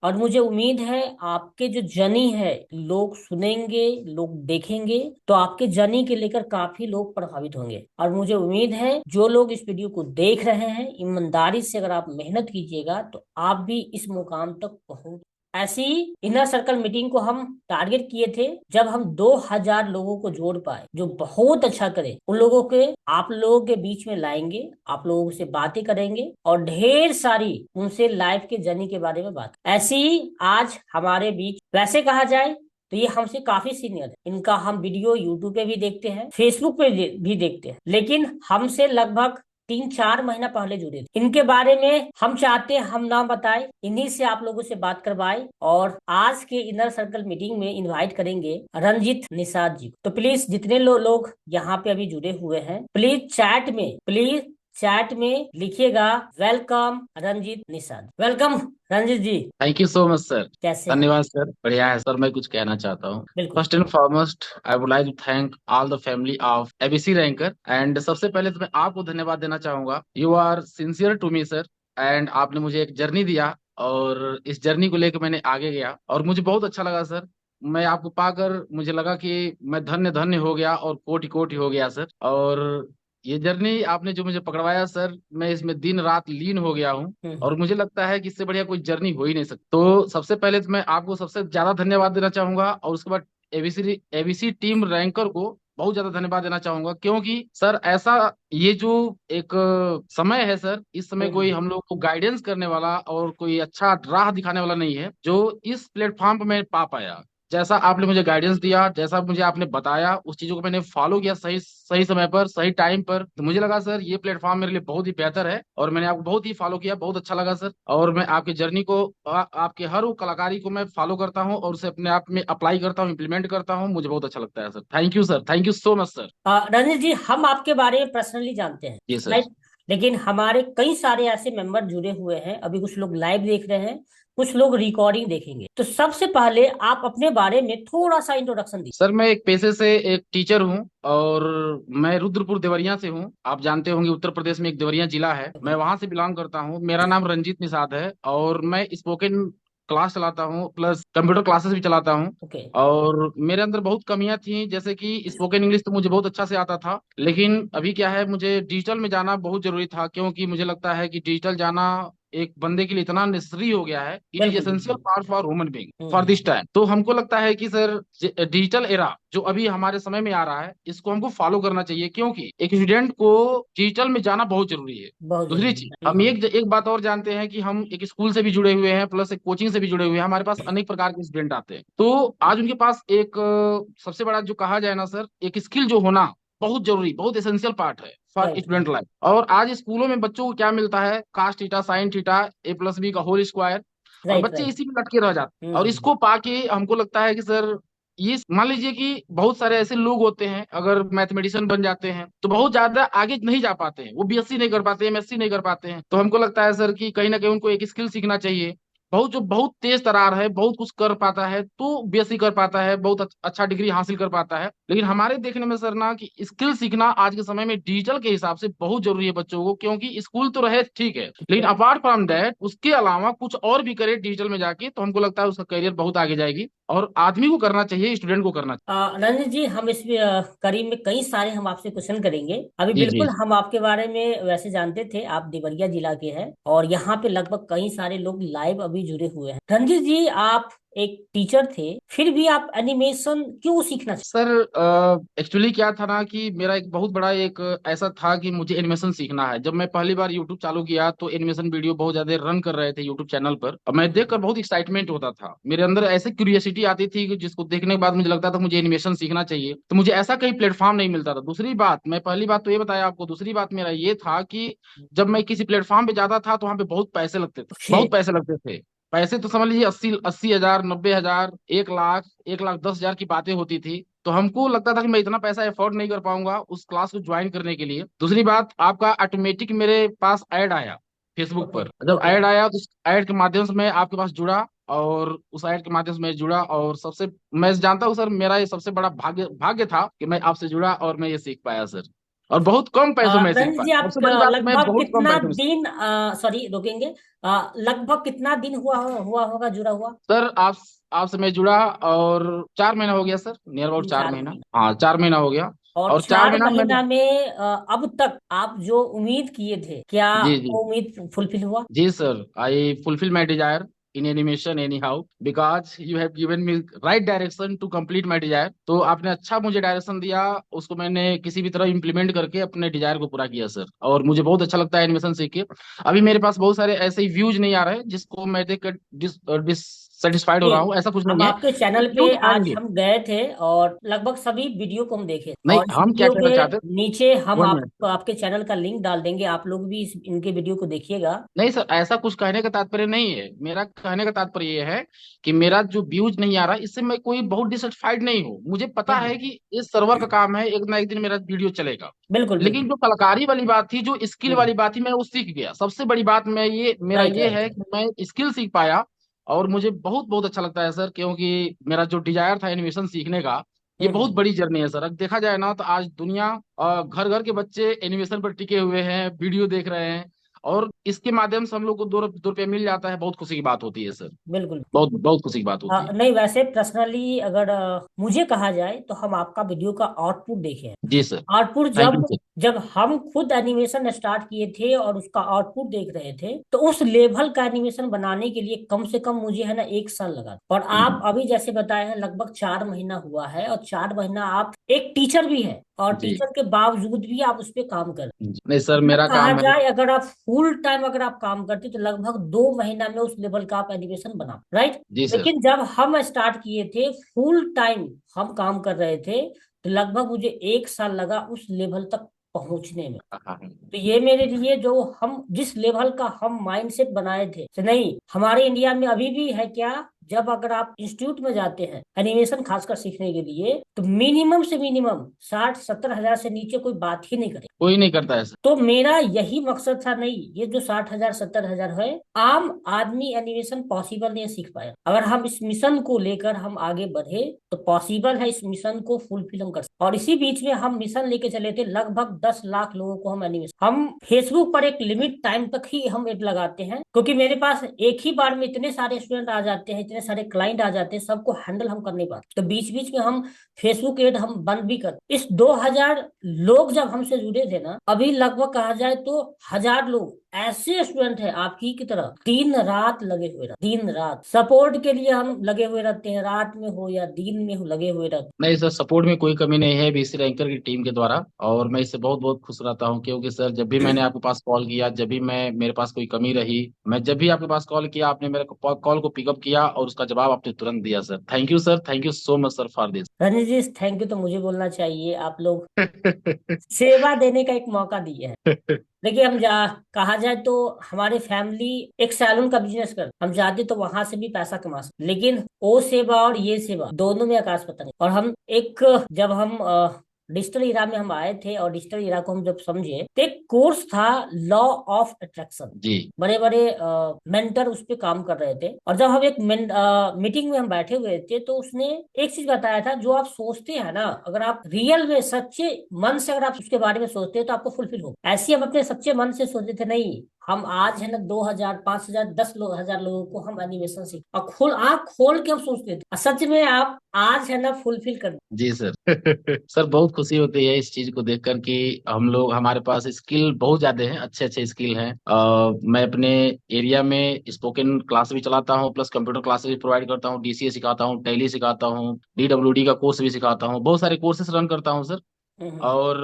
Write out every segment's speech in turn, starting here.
और मुझे उम्मीद है आपके जो जर्नी है लोग सुनेंगे, लोग देखेंगे, तो आपके जर्नी के लेकर काफी लोग प्रभावित होंगे। और मुझे उम्मीद है जो लोग इस वीडियो को देख रहे हैं, ईमानदारी से अगर आप मेहनत कीजिएगा तो आप भी इस मुकाम तक पहुंच। ऐसी इनर सर्कल मीटिंग को हम टारगेट किए थे जब हम 2000 लोगों को जोड़ पाए जो बहुत अच्छा करे, उन लोगों के आप लोगों के बीच में लाएंगे, आप लोगों से बातें करेंगे और ढेर सारी उनसे लाइफ के जर्नी के बारे में बात। ऐसी ही आज हमारे बीच, वैसे कहा जाए तो ये हमसे काफी सीनियर है, इनका हम वीडियो यूट्यूब पे भी देखते हैं, फेसबुक पे भी देखते हैं, लेकिन हमसे लगभग 3-4 महीना पहले जुड़े थे। इनके बारे में हम चाहते हैं हम ना बताए, इन्हीं से आप लोगों से बात करवाए। और आज के इनर सर्कल मीटिंग में इनवाइट करेंगे रंजीत निषाद जी को। तो प्लीज जितने लोग यहाँ पे अभी जुड़े हुए हैं, प्लीज चैट में लिखिएगा, welcome Ranjeet Nishad. Welcome Ranjeet ji. Thank you so much sir. कैसे हैं? धन्यवाद सर, बढ़िया है सर। मैं कुछ कहना चाहता हूँ। बिल्कुल। First and foremost I would like to thank all the family of ABC ranker. And सबसे पहले तो मैं आपको धन्यवाद देना चाहूंगा। You are sincere to me sir. And आपने मुझे एक जर्नी दिया और इस जर्नी को लेकर मैंने आगे गया और मुझे बहुत अच्छा लगा सर। मैं आपको पाकर मुझे लगा कि मैं धन्य धन्य हो गया और कोटि कोटि हो गया सर। और ये जर्नी आपने जो मुझे पकड़वाया सर, मैं इसमें दिन रात लीन हो गया हूँ। हम्म। और मुझे लगता है कि इससे बढ़िया कोई जर्नी हो ही नहीं सकती। तो सबसे पहले तो मैं आपको सबसे ज्यादा धन्यवाद देना चाहूंगा और उसके बाद एबीसी एबीसी टीम रैंकर को बहुत ज्यादा धन्यवाद देना चाहूंगा, क्योंकि सर ऐसा ये जो एक समय है सर, इस समय कोई हम्म। हम लोग को गाइडेंस करने वाला और कोई अच्छा राह दिखाने वाला नहीं है जो इस प्लेटफॉर्म पर मैं पा पाया। जैसा आपने मुझे गाइडेंस दिया, जैसा मुझे आपने बताया, उस चीजों को मैंने फॉलो किया सही सही समय पर सही टाइम पर, तो मुझे लगा सर ये प्लेटफॉर्म मेरे लिए बहुत ही बेहतर है और मैंने आपको बहुत ही फॉलो किया, बहुत अच्छा लगा सर। और मैं आपकी जर्नी को आपके हर वो कलाकारी को मैं फॉलो करता हूँ और उसे अपने आप में अप्लाई करता हूँ, इम्प्लीमेंट करता हूँ। मुझे बहुत अच्छा लगता है sir. Thank you sir, thank you so much sir. Ranjit ji, हम आपके बारे में पर्सनली जानते हैं, जी सर। राइट? लेकिन हमारे कई सारे ऐसे मेंबर जुड़े हुए हैं, अभी कुछ लोग लाइव देख रहे हैं, कुछ लोग रिकॉर्डिंग देखेंगे। तो सबसे पहले आप अपने बारे में थोड़ा सा इंट्रोडक्शन दीजिए। सर मैं एक पेशे से एक टीचर हूँ और मैं रुद्रपुर देवरिया से हूँ। आप जानते होंगे उत्तर प्रदेश में एक देवरिया जिला है, ओके। मैं वहां से बिलोंग करता हूँ। मेरा नाम रंजीत निषाद है और मैं स्पोकन क्लास चलाता हूँ प्लस कंप्यूटर क्लासेस भी चलाता हूँ। ओके। और मेरे अंदर बहुत कमियां थी, जैसे कि स्पोकन इंग्लिश तो मुझे बहुत अच्छा से आता था, लेकिन अभी क्या है, मुझे डिजिटल में जाना बहुत जरूरी था, क्योंकि मुझे लगता है कि डिजिटल जाना एक बंदे के लिए इतना नेसेसरी हो गया है। इट इज बिल्कुल एसेंशियल बिल्कुल। Part for human being for hmm. This time. तो हमको लगता है कि सर डिजिटल एरा जो अभी हमारे समय में आ रहा है, इसको हमको फॉलो करना चाहिए, क्योंकि एक स्टूडेंट को डिजिटल में जाना बहुत जरूरी है। बहुत दूसरी जरूरी चीज, है। हम एक बात और जानते हैं कि हम एक स्कूल से भी जुड़े हुए हैं प्लस एक कोचिंग से भी जुड़े हुए हैं। हमारे पास अनेक प्रकार के स्टूडेंट आते हैं, तो आज उनके पास एक सबसे बड़ा जो कहा जाए ना सर, एक स्किल जो होना बहुत जरूरी, बहुत एसेंशियल पार्ट है फॉर राइट स्टूडेंट लाइफ। और आज स्कूलों में बच्चों को क्या मिलता है, cast theta sine theta A+B का होल स्क्वायर, और राइट बच्चे राइट। इसी में लटके रह जाते हैं। और हम्म। इसको पाके हमको लगता है कि सर ये मान लीजिए कि बहुत सारे ऐसे लोग होते हैं, अगर मैथमेटिशियन बन जाते हैं तो बहुत ज्यादा आगे नहीं जा पाते हैं, वो BSc नहीं कर पाते, MSc नहीं कर पाते हैं। तो हमको लगता है सर कि कहीं ना कहीं उनको एक स्किल सीखना चाहिए। बहुत जो बहुत तेज तरार है, बहुत कुछ कर पाता है तो BSc कर पाता है, बहुत अच्छा डिग्री हासिल कर पाता है। लेकिन हमारे देखने में सर ना कि स्किल सीखना आज के समय में डिजिटल के हिसाब से बहुत जरूरी है बच्चों को, क्योंकि स्कूल तो रहे ठीक है, लेकिन अपार्ट फ्रॉम दैट उसके अलावा कुछ और भी करे डिजिटल में जाके, तो हमको लगता है उसका करियर बहुत आगे जाएगी। और आदमी को करना चाहिए, स्टूडेंट को करना रंजन जी, हम इस करीब में कई सारे हम आपसे क्वेश्चन करेंगे। अभी चाहिए। जी बिल्कुल जी। हम आपके बारे में वैसे जानते थे, आप देवरिया जिला के हैं और यहाँ पे लगभग कई सारे लोग लाइव अभी जुड़े हुए हैं। रंजीत जी, आप एक टीचर थे, फिर भी आप एनिमेशन क्यों सीखना चाहते? सर एक्चुअली क्या था ना कि मेरा एक बहुत बड़ा एक ऐसा था कि मुझे एनिमेशन सीखना है। जब मैं पहली बार यूट्यूब चालू किया तो एनिमेशन वीडियो बहुत ज्यादा रन कर रहे थे यूट्यूब चैनल पर, और मैं देखकर बहुत एक्साइटमेंट होता था। मेरे अंदर ऐसे क्यूरियोसिटी आती थी कि जिसको देखने के बाद मुझे लगता था मुझे एनिमेशन सीखना चाहिए, तो मुझे ऐसा कहीं प्लेटफॉर्म नहीं मिलता था। दूसरी बात, मैं पहली बात तो ये बताया आपको, दूसरी बात मेरा ये था कि जब मैं किसी प्लेटफॉर्म पे जाता था तो वहाँ पे बहुत पैसे लगते थे, ओके। बहुत पैसे लगते थे। पैसे तो समझ लीजिए 80 80 हजार, 90 हजार, 1 लाख, 1 लाख 10 हजार की बातें होती थी। तो हमको लगता था कि मैं इतना पैसा अफोर्ड नहीं कर पाऊंगा उस क्लास को ज्वाइन करने के लिए। दूसरी बात, आपका ऑटोमेटिक मेरे पास ऐड आया फेसबुक ओके। पर। जब ओके। ऐड आया तो उस ऐड के माध्यम से मैं आपके पास जुड़ा, और उस ऐड के माध्यम से मैं जुड़ा, और सबसे मैं जानता हूँ सर, मेरा ये सबसे बड़ा भाग्य भाग्य था कि मैं आपसे जुड़ा और मैं ये सीख पाया सर। और बहुत कम पैसों में सीख रंजित जी, पाया। आप सबसे बड़ी बात, मैं लगभग बहुत कम कितना पैसों में। दिन, सॉरी रुकेंगे, लगभग कितना दिन हुआ होगा जुड़ा हुआ? सर आपसे मैं जुड़ा और 4 महीना हो गया सर, नियर अबाउट तीन चार चार महीना महीने हाँ 4 महीना हो गया। और और चार 4 महीना मैंने। महीना में अब तक आप जो उम्मीद किए थे, क्या जी जी। वो उम्मीद फुलफिल हुआ? जी sir, I fulfil my desire in animation anyhow, because you have given me right direction to complete my desire. तो आपने अच्छा मुझे डायरेक्शन दिया, उसको मैंने किसी भी तरह इम्प्लीमेंट करके अपने डिजायर को पूरा किया सर। और मुझे बहुत अच्छा लगता है एनिमेशन सीख के। अभी मेरे पास बहुत सारे ऐसे ही व्यूज नहीं आ रहे हैं जिसको मैं देख कर डिससेटिस्फाइड हो ये रहा हूँ, ऐसा कुछ हम नहीं है। आपके चैनल पे व्यूज आज आएंगे। हम गए थे और लगभग सभी वीडियो को हम देखे, नहीं, और इस हम क्या वीडियो कहना के चाहते हैं। नीचे हम वन मिनट। आपके चैनल का लिंक डाल देंगे, आप लोग भी इनके वीडियो को देखिएगा। नहीं सर, ऐसा कुछ कहने का तात्पर्य नहीं है। मेरा कहने का तात्पर्य ये है कि मेरा जो व्यूज नहीं आ रहा, इससे मैं कोई बहुत डिससाटिस्फाइड नहीं हूँ। मुझे पता है हम्म, कि इस सर्वर का काम है, एक ना एक दिन मेरा वीडियो चलेगा। बिल्कुल लेकिन बिल्कुल। जो कलाकारी वाली बात थी, जो स्किल हम्म, वाली बात थी, मैं वो सीख गया। सबसे बड़ी बात मैं ये मेरा राइट ये राइट है राइट। कि मैं स्किल सीख पाया। और मुझे बहुत बहुत अच्छा लगता है सर, क्योंकि मेरा जो डिजायर था एनिमेशन सीखने का, ये बहुत हम्म। बड़ी जर्नी है सर। अब देखा जाए ना, तो आज दुनिया घर घर के बच्चे एनिमेशन पर टिके हुए हैं, वीडियो देख रहे हैं। और इसके माध्यम से हम लोग को 2 रुपये मिल जाता है, बहुत खुशी की बात होती है सर। बिल्कुल। बहुत बहुत खुशी की बात होती है। नहीं, वैसे पर्सनली अगर मुझे कहा जाए तो हम आपका वीडियो का आउटपुट देखे हैं। जी सर। आउटपुट थैंक यू जब सर। जब हम खुद एनिमेशन स्टार्ट किए थे और उसका आउटपुट देख रहे थे, तो उस लेवल का एनिमेशन बनाने के लिए कम से कम मुझे है ना 1 साल लगा। और आप अभी जैसे बताए हैं लगभग 4 महीना हुआ है, और 4 महीना आप एक टीचर भी है और जी टीचर के बावजूद भी आप उस पर काम कर रहे हैं। जी। नहीं सर, अगर मेरा कहा काम है। जाए, अगर आप फुल टाइम अगर आप काम करते तो लगभग 2 महीना में उस लेवल का आप एनिमेशन बना, राइट? जी सर। लेकिन जब हम स्टार्ट किए थे फुल टाइम हम काम कर रहे थे, तो लगभग मुझे 1 साल लगा उस लेवल तक पहुंचने में। हाँ हाँ। तो ये मेरे लिए जो हम जिस लेवल का हम माइंडसेट बनाए थे, तो नहीं, हमारे इंडिया में अभी भी है क्या? जब अगर आप इंस्टीट्यूट में जाते हैं एनिमेशन खासकर सीखने के लिए, तो मिनिमम से मिनिमम 60-70 हजार से नीचे कोई बात ही नहीं करे। कोई नहीं करता है सर। तो मेरा यही मकसद था, नहीं, ये जो 60 हजार 70 हजार है, आम आदमी एनिमेशन पॉसिबल नहीं सीख पाया। अगर हम इस मिशन को लेकर हम आगे बढ़े तो पॉसिबल है, इस मिशन को फुलफिल हम कर सकते। और इसी बीच में हम मिशन लेके चले थे, लगभग 10 लाख लोगों को हम एनिमेशन, हम फेसबुक पर एक लिमिट टाइम तक ही हम एड लगाते हैं, क्योंकि मेरे पास एक ही बार में इतने सारे स्टूडेंट आ जाते हैं, इतने सारे क्लाइंट आ जाते हैं, सबको हैंडल हम कर नहीं पाते। तो बीच बीच में हम फेसबुक एड हम बंद भी कर। इस 2 हजार लोग जब हमसे जुड़े थे ना, अभी लगभग कहा जाए तो 1,000 लोग ऐसे स्टूडेंट हैं आपकी की तरह, दिन रात लगे हुए रहते, दिन रात सपोर्ट के लिए हम लगे हुए रहते हैं, रात में हो या दिन में हो लगे हुए रहते नहीं सर, सपोर्ट में कोई कमी नहीं है बीसी रैंकर की टीम के द्वारा। और मैं इससे बहुत बहुत खुश रहता हूँ, क्योंकि सर जब भी मैंने आपके पास कॉल किया, जब भी मैं मेरे पास कोई कमी रही, मैं जब भी आपके पास कॉल किया, आपने मेरे कॉल को पिकअप किया और उसका जवाब आपने तुरंत दिया sir. Thank you sir, thank you so much sir for this. हैं। रणजीत जी, थैंक यू तो मुझे बोलना चाहिए, आप लोग सेवा देने का एक मौका दिए है। देखिए, कहा जाए तो हमारी फैमिली एक सैलून का बिजनेस कर, हम चाहते तो वहां से भी पैसा कमा सकते, लेकिन वो सेवा और ये सेवा दोनों में आकाश पता नहीं। और हम एक, जब हम डिजिटल इरा में हम आए थे और डिजिटल इरा को हम जब समझे, तो एक कोर्स था लॉ ऑफ अट्रैक्शन। जी बड़े बड़े मेंटर उस पे काम कर रहे थे, और जब हम एक मीटिंग में हम बैठे हुए थे, तो उसने एक चीज बताया था, जो आप सोचते हैं ना, अगर आप रियल में सच्चे मन से अगर आप उसके बारे में सोचते हैं तो आपको फुलफिल हो। ऐसे हम अपने सच्चे मन से सोचे थे, नहीं, हम आज है ना 2 हजार 5 हजार 10 हजार लोगों को हम एनिमेशन सीख, और खोल आँख खोल के हम सोचते थे, और सच में आप आज है ना फुलफिल कर। जी सर। सर बहुत खुशी होती है इस चीज को देखकर कि हम लोग, हमारे पास स्किल बहुत ज्यादा हैं, अच्छे अच्छे स्किल हैं। मैं अपने एरिया में स्पोकन क्लास भी चलाता हूँ, प्लस कंप्यूटर क्लासेस भी प्रोवाइड करता हूँ, डीसीए सिखाता हूँ, टैली सिखाता हूँ, डीडब्ल्यूडी का कोर्स भी सिखाता हूँ, बहुत सारे कोर्सेस रन करता हूँ सर। हम्म। और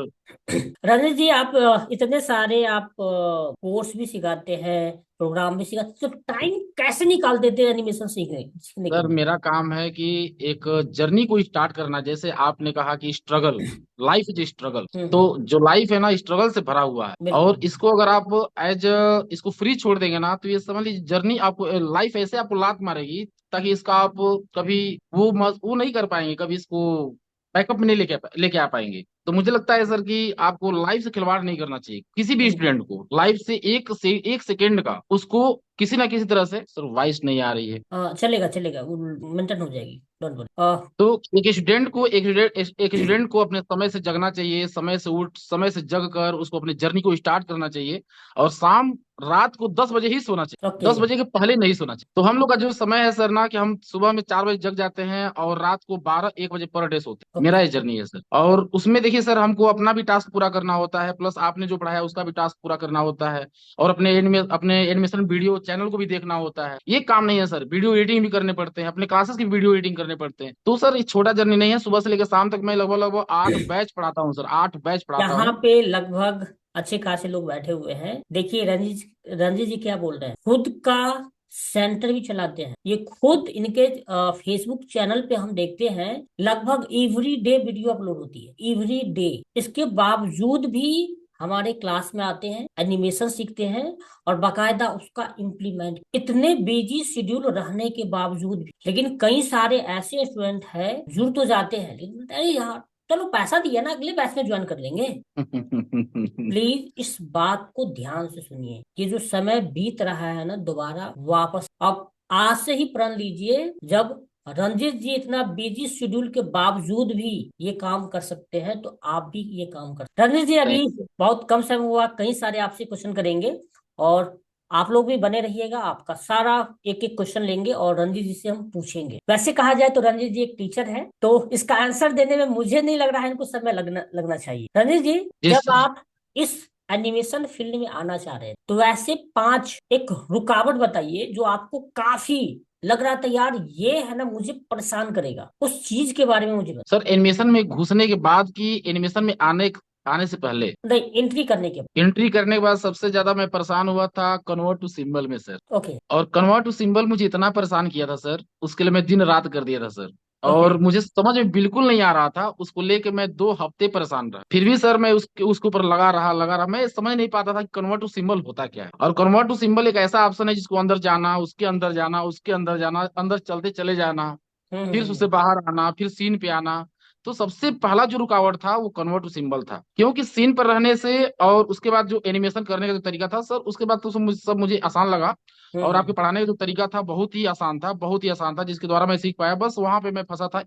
रजत जी, आप इतने सारे आप कोर्स भी सिखाते हैं, प्रोग्राम भी सिखाते, तो टाइम कैसे निकाल देते हैं एनिमेशन सीखने के सर लिए? मेरा काम है कि एक जर्नी को स्टार्ट करना। जैसे आपने कहा कि स्ट्रगल, लाइफ इज स्ट्रगल। तो हम्म। जो लाइफ है ना, स्ट्रगल से भरा हुआ है। बिल्कुल। और इसको अगर आप एज इसको फ्री छोड़ देंगे ना, तो ये समझ लीजिए जर्नी आपको, लाइफ ऐसे आपको लात मारेगी, ताकि इसका आप कभी वो नहीं कर पाएंगे, कभी इसको बैकअप में नहीं लेके आ पाएंगे। तो मुझे लगता है सर कि आपको लाइफ से खिलवाड़ नहीं करना चाहिए, किसी भी स्टूडेंट को लाइफ से एक सेकेंड का उसको किसी ना किसी तरह से सर वॉइस नहीं आ रही है। चलेगा चलेगा, वो मेंटेन हो जाएगी, डोंट वरी। तो एक स्टूडेंट को अपने समय से जगना चाहिए, समय से उठ समय से जग कर उसको अपनी जर्नी को स्टार्ट करना चाहिए। और शाम रात को 10 बजे ही सोना चाहिए, ओके। 10 बजे के पहले नहीं सोना चाहिए। तो हम लोग का जो समय है सर ना, कि हम सुबह में 4 बजे जग जाते हैं और रात को 12-1 बजे पर डे सोते हैं। मेरा ओके। ये जर्नी है सर। और उसमें देखिए सर, हमको अपना भी टास्क पूरा करना होता है, प्लस आपने जो पढ़ाया उसका भी टास्क पूरा करना होता है। और अपने एनिमेशन वीडियो चैनल को भी देखना होता है। ये काम नहीं है सर, वीडियो एडिटिंग भी करने पड़ते हैं, अपने क्लासेस की वीडियो एडिटिंग करने पड़ते हैं। तो सर ये छोटा जर्नी नहीं है, सुबह से लेकर शाम तक मैं लगभग लगभग 8 बैच पढ़ाता हूँ सर, 8 बैच पढ़ाता यहाँ हूँ। पे लगभग अच्छे खासे लोग बैठे हुए हैं। देखिए रंजीत जी क्या बोल रहे हैं, खुद का सेंटर भी चलाते हैं ये खुद। इनके फेसबुक चैनल पे हम देखते हैं लगभग एवरी डे वीडियो अपलोड होती है, एवरी डे। इसके बावजूद भी हमारे क्लास में आते हैं, एनिमेशन सीखते हैं और बाकायदा उसका इम्प्लीमेंट, इतने बिजी शेड्यूल रहने के बावजूद भी। लेकिन कई सारे ऐसे स्टूडेंट हैं, जुड़ तो जाते हैं लेकिन बोलते हैं, अरे यार चलो पैसा दिया ना, अगले बैच में ज्वाइन कर लेंगे। प्लीज इस बात को ध्यान से सुनिए, ये जो समय बीत रहा है ना, दोबारा वापस अब आज से ही प्रण लीजिए। जब रंजीत जी इतना बिजी शेड्यूल के बावजूद भी ये काम कर सकते हैं, तो आप भी ये काम कर। रंजीत जी थैंक अभी बहुत कम समय हुआ, कई सारे आपसे क्वेश्चन करेंगे और आप लोग भी बने रहिएगा, आपका सारा एक एक क्वेश्चन लेंगे और रंजीत जी से हम पूछेंगे। वैसे कहा जाए तो रंजीत जी एक टीचर है, तो इसका आंसर देने में मुझे नहीं लग रहा है इनको समय लगना लगना चाहिए। रंजीत जी, जी जब सर। आप इस एनिमेशन फील्ड में आना चाह रहे हैं, तो वैसे पांच एक रुकावट बताइए जो आपको काफी लग रहा था यार ये है ना मुझे परेशान करेगा, उस चीज के बारे में मुझे बताइए। सर एनिमेशन में घुसने के बाद की एनिमेशन में आने आने से पहले नहीं, एंट्री करने के एंट्री करने के बाद सबसे ज्यादा मैं परेशान हुआ था कन्वर्ट टू सिंबल में सर। बाद। ओके। और कन्वर्ट टू सिंबल मुझे इतना परेशान किया था सर, उसके लिए मैं दिन रात कर दिया था सर। ओके। और मुझे समझ में बिल्कुल नहीं आ रहा था, उसको लेके मैं 2 हफ्ते परेशान रहा। फिर भी सर मैं उसके ऊपर लगा रहा, मैं समझ नहीं पाता था कि कन्वर्ट टू सिंबल होता क्या है। और कन्वर्ट टू सिंबल एक ऐसा ऑप्शन है जिसको अंदर जाना, उसके अंदर जाना, उसके अंदर जाना, अंदर चलते चले जाना, फिर उससे हम्म। बाहर आना, फिर सीन पे आना। तो सबसे पहला जो रुकावट था वो कन्वर्ट टू सिंबल था, क्योंकि सीन पर रहने से और उसके बाद जो एनिमेशन करने का जो तरीका था सर, उसके बाद तो सब मुझे आसान लगा। और आपके हम्म। पढ़ाने का जो तरीका था बहुत ही आसान था, बहुत ही आसान था, जिसके द्वारा मैं सीख पाया। बस वहां पे मैं फंसा था,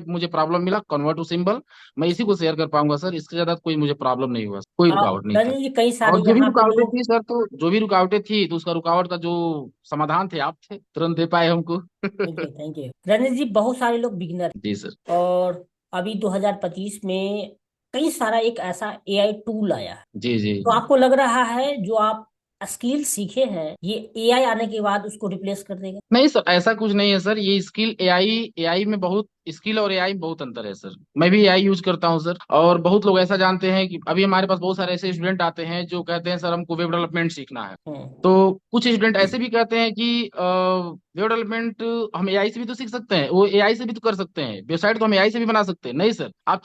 मुझे प्रॉब्लम मिला कन्वर्ट टू सिंबल। मैं इसी को शेयर कर पाऊंगा सर, इसके ज्यादा कोई मुझे प्रॉब्लम नहीं हुआ, कोई रुकावट नहीं था। रंजन जी कई सारे और जो भी यहाँ पे रुकावटें लोग। थी सर, तो जो भी रुकावटें थी तो उसका रुकावट का जो समाधान थे आप थे, तुरंत दे पाए हमको। Thank you thank you Ranjan ji, बहुत सारे लोग बिगिनर। जी सर। और अभी 2025 में कई सारा एक ऐसा एआई टूल आया है, जी जी तो जी। आपको लग रहा है जो आप स्किल सीखे हैं ये एआई आने के बाद उसको रिप्लेस कर देगा? नहीं सर, ऐसा कुछ नहीं है सर। ये स्किल एआई में बहुत स्किल और एआई में बहुत अंतर है सर। मैं भी एआई यूज करता हूँ सर। और बहुत लोग ऐसा जानते हैं कि अभी हमारे पास बहुत सारे ऐसे स्टूडेंट आते हैं जो कहते हैं सर हमको वेब डेवलपमेंट सीखना है। हम्म। तो कुछ स्टूडेंट ऐसे भी कहते हैं कि वेब डेवलपमेंट हम एआई से भी तो सीख सकते हैं, वो एआई से भी तो कर सकते हैं, वेबसाइट तो हम एआई से भी बना सकते हैं। नहीं सर, आप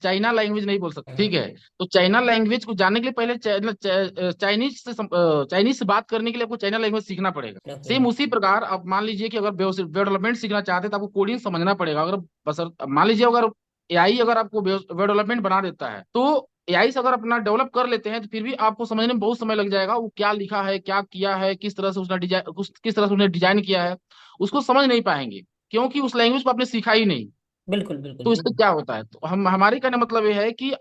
चाइना लैंग्वेज नहीं बोल सकते, ठीक है। तो चाइना लैंग्वेज को जानने के लिए पहले चाइनीज से बात करने के लिए आपको चाइना लैंग्वेज सीखना पड़ेगा। ओके। सेम उसी प्रकार अब मान लीजिए कि अगर वेब डेवलपमेंट सीखना चाहते हैं तो आपको कोडिंग समझना पड़ेगा। अगर बसर मान लीजिए अगर एआई अगर आपको वेब डेवलपमेंट बना देता है, तो एआई से अगर अपना डेवलप कर लेते हैं तो फिर भी आपको समझने में बहुत समय लग जाएगा, वो क्या लिखा है, क्या किया है, किस तरह से उसने डिजाइन किस तरह से उसने डिजाइन किया है, उसको समझ नहीं पाएंगे, क्योंकि उस लैंग्वेज को आपने सीखा ही नहीं। बिल्कुल बिल्कुल तो इससे बिल्कुल। क्या होता है, तो हम हमारे कहने का मतलब ये है कि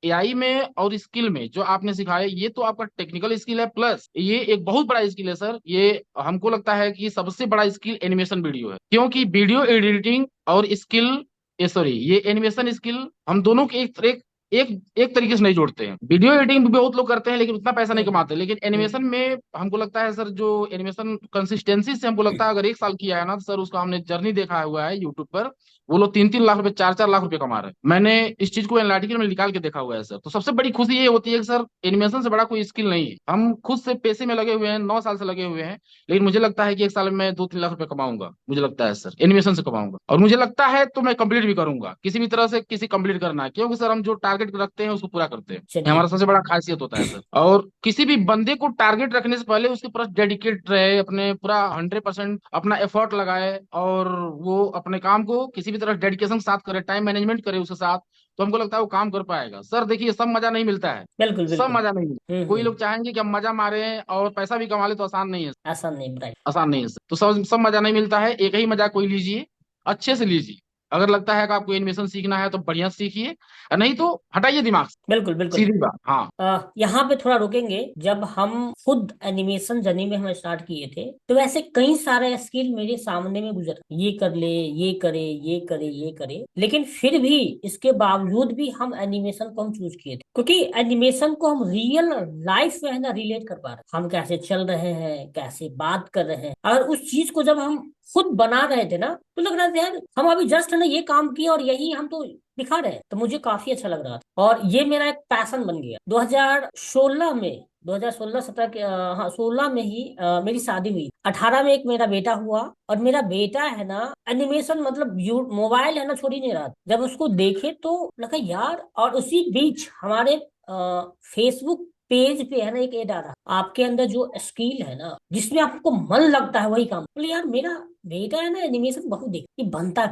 एआई में और स्किल में जो आपने सिखाया ये तो आपका टेक्निकल स्किल है, प्लस ये एक बहुत बड़ा स्किल है सर। ये हमको लगता है कि सबसे बड़ा स्किल एनिमेशन वीडियो है, क्योंकि वीडियो एडिटिंग और स्किल, ये सॉरी, ये एनिमेशन स्किल हम दोनों के एक एक तरीके से नहीं जोड़ते हैं। वीडियो एडिटिंग भी बहुत लोग करते हैं लेकिन उतना पैसा नहीं हम्म। कमाते, लेकिन एनिमेशन में हमको लगता है सर, जो एनिमेशन कंसिस्टेंसी से हमको लगता है अगर 1 साल किया है ना तो सर उसका हमने जर्नी देखा हुआ है यूट्यूब पर। वो लोग 3-3 लाख रुपए, 4-4 लाख रुपए कमा रहे हैं। मैंने इस चीज को एनालिटिकल में निकाल के देखा हुआ है सर। तो सबसे बड़ी खुशी ये होती है कि सर एनिमेशन से बड़ा कोई स्किल नहीं है। हम खुद से पैसे में लगे हुए हैं, 9 साल से लगे हुए हैं, लेकिन मुझे लगता है कि 1 साल में मैं 2-3 लाख रुपए कमाऊंगा, मुझे लगता है सर एनिमेशन से कमाऊंगा। और मुझे लगता है तो मैं कंप्लीट भी करूंगा, किसी भी तरह से किसी कंप्लीट करना है, क्योंकि सर हम जो टारगेट टारगेट रखते हैं उसको पूरा करते हैं। ये चलिए। हमारा सबसे बड़ा खासियत होता है सर। और किसी भी बंदे को टारगेट रखने से पहले उसके पास डेडिकेट रहे, अपने पूरा 100% अपना एफर्ट लगाए, और वो अपने काम को किसी भी तरह डेडिकेशन के साथ करे, टाइम मैनेजमेंट करे उसके साथ, तो हमको लगता है वो काम कर पाएगा। सर देखिए, सब मजा नहीं मिलता है, बिल्कुल सब बिल्कुल। मजा नहीं मिलता। कोई हम्म। लोग चाहेंगे कि हम मजा मारे और पैसा भी कमा ले, तो आसान नहीं है। आसान नहीं, राइट। आसान नहीं है सर। तो सब मजा नहीं मिलता है, एक ही मजा कोई लीजिए, अच्छे से लीजिए। अगर लगता है कि आपको एनिमेशन सीखना है तो बढ़िया से सीखिए, और नहीं तो हटाइए दिमाग से। बिल्कुल बिल्कुल। सीधी बात। हाँ यहाँ पे थोड़ा रुकेंगे। जब हम खुद एनिमेशन जर्नी में हम स्टार्ट किए थे, तो वैसे कई सारे स्किल मेरे सामने में गुजर, ये कर ले, ये करे, ये करे, ये करे, लेकिन फिर भी इसके बावजूद भी हम एनिमेशन को हम चूज किए थे, क्योंकि एनिमेशन को हम रियल लाइफ में है ना रिलेट कर पा रहे हैं। हम कैसे चल रहे हैं, कैसे बात कर रहे हैं, और उस चीज को जब हम खुद बना रहे थे ना, तो लग रहा था यार हम अभी जस्ट है ना ये काम किया और यही हम तो दिखा रहे हैं। तो मुझे काफी अच्छा लग रहा था, और ये मेरा एक पैशन बन गया। 2016 में, 2016-17 के हाँ 16 में ही मेरी शादी हुई। 18 में एक मेरा बेटा हुआ, और मेरा बेटा है ना एनिमेशन मतलब मोबाइल है ना छोड़ ही नहीं रहा था। जब उसको देखे तो लगा यार, और उसी बीच हमारे फेसबुक पेज पे है ना एक ऐड आ रहा, आपके अंदर जो स्किल है ना जिसमें आपको मन लगता है वही काम। बोले यार मेरा बेटा है ना एनिमेशन बहुत देख, ये बनता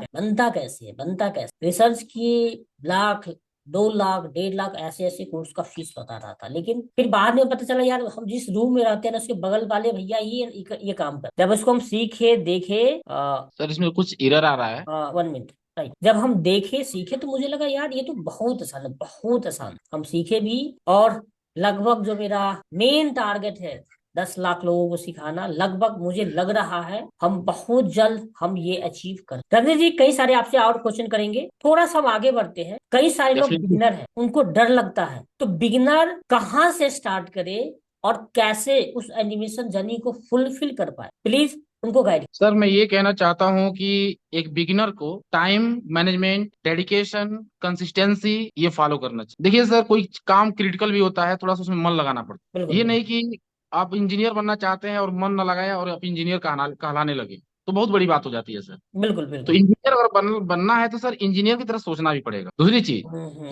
कैसे है, बनता कैसे, रिसर्च किए, लाख, 2 लाख, 1.5 लाख ऐसे ऐसे कोर्स का फीस बता रहा था। लेकिन फिर बाद में पता चला यार हम जिस रूम में रहते हैं ना उसके बगल वाले भैया ही ये काम कर। जब उसको हम सीखे देखे, सर, इसमें कुछ एरर आ रहा है। 1 मिनट, राइट, जब हम देखे सीखे तो मुझे लगा यार ये तो बहुत आसान है, बहुत आसान। हम सीखे भी, और लगभग जो मेरा मेन टारगेट है 10 लाख लोगों को सिखाना, लगभग मुझे लग रहा है हम बहुत जल्द हम ये अचीव कर। रवि जी कई सारे आपसे और क्वेश्चन करेंगे, थोड़ा सा हम आगे बढ़ते हैं। कई सारे लोग डेफिनेटली। बिगिनर हैं, उनको डर लगता है, तो बिगिनर कहाँ से स्टार्ट करे और कैसे उस एनिमेशन जर्नी को फुलफिल कर पाए, प्लीज उनको गाइड। सर मैं ये कहना चाहता हूँ कि एक बिगिनर को टाइम मैनेजमेंट, डेडिकेशन, कंसिस्टेंसी ये फॉलो करना चाहिए। देखिए सर, कोई काम क्रिटिकल भी होता है, थोड़ा सा उसमें मन लगाना पड़ता है। बिल्कुल ये बिल्कुल नहीं कि आप इंजीनियर बनना चाहते हैं और मन न लगाए और आप इंजीनियर कहलाने लगे, तो बहुत बड़ी बात हो जाती है सर। बिल्कुल तो बिल्कुल। इंजीनियर अगर बनना है तो सर इंजीनियर की तरह सोचना भी पड़ेगा। दूसरी चीज,